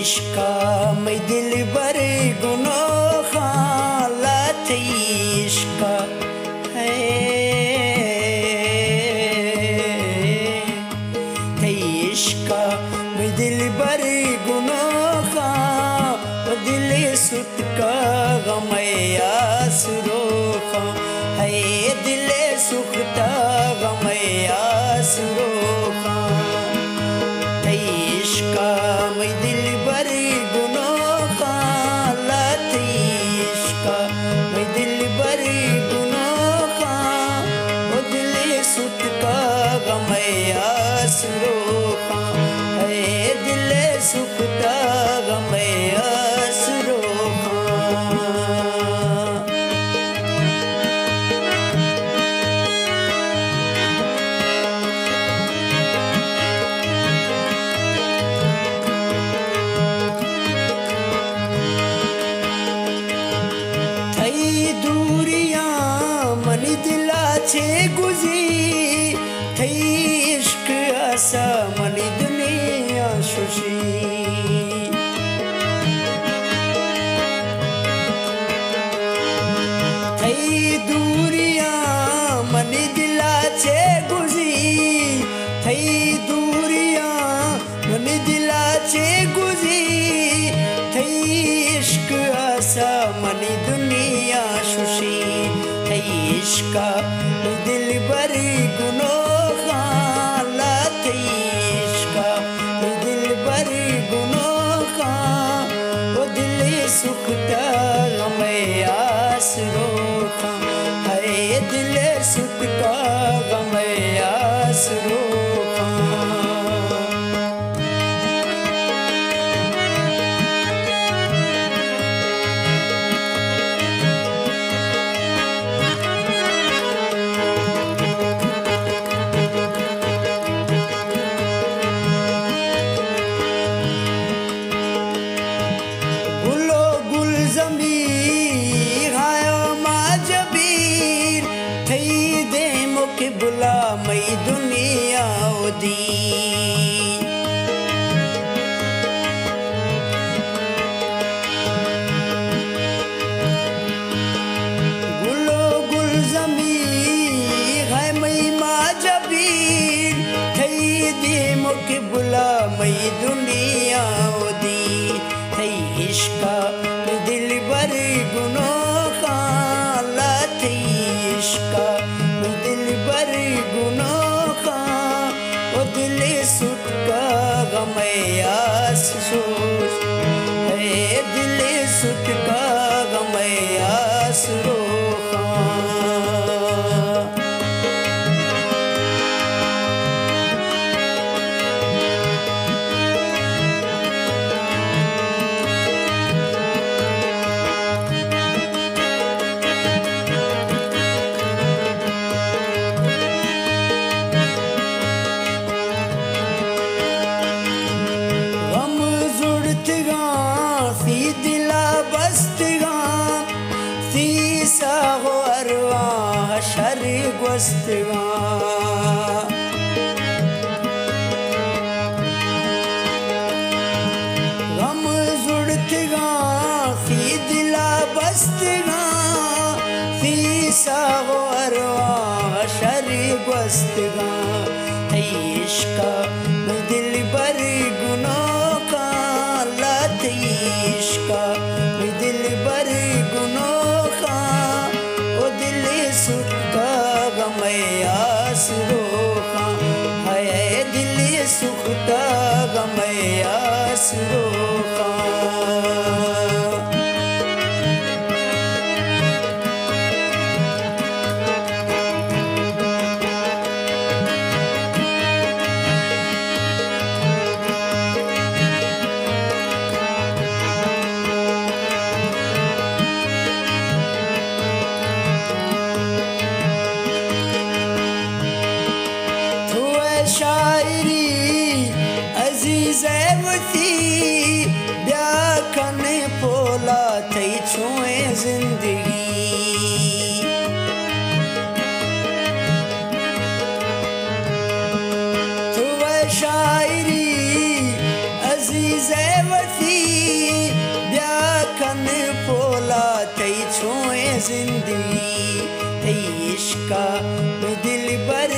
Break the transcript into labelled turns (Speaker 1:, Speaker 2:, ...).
Speaker 1: इश्का मैं दिल बर गुनो खालत इश्का है इश्का मैं दिल बर गुनो खा दिल सुत का गम आसरो खा है दिल सुखता गम आसरो खा इश्का मैं दिल बर गुनो खालत इश्का मैं दिल बर गुनो खा वो दिल सुत का गम आसरो खा है दिल सुखता गम आसरो खा छे गुजी थई इश्क आसा मनी दुनिया शुशी थई दूरिया मनी दिला छे गुजी थई दूरिया मनी दिला छे गुजी थई इश्क आसा मनी दुनिया शुशी थई इश्का दिल बर गुनो खालत इश्का दिल बर गुनो खा वो दिल सुखता गम आसरो खा है दिल सुख का गम आसरो खा बुला मई दुनिया दी गुलो गुल जमी है मई माँ जबीर थई दे मुके बुला मई दुनिया दी थई इश्का दिल बर गुनो खालत इश्का दिल बर गुनो खा वो दिल सुख का गम आसरो है दिल सुख का गम आसरो खा शर गोस्तगा गम जुड़तगा फी दिला बस्तगा फी सागोरवा शर गोस्तगा इश्का दिल बर गुनो खालत इश्का दिल बर गुनो खा वो दिल सुख का गम आसरो खा है दिल सुख का गम आसरो खा शायरी अजीज़ वती ब्या कन वसी ब्याखन पोला तई छोए जिंदगी तई इश्का में दिल बर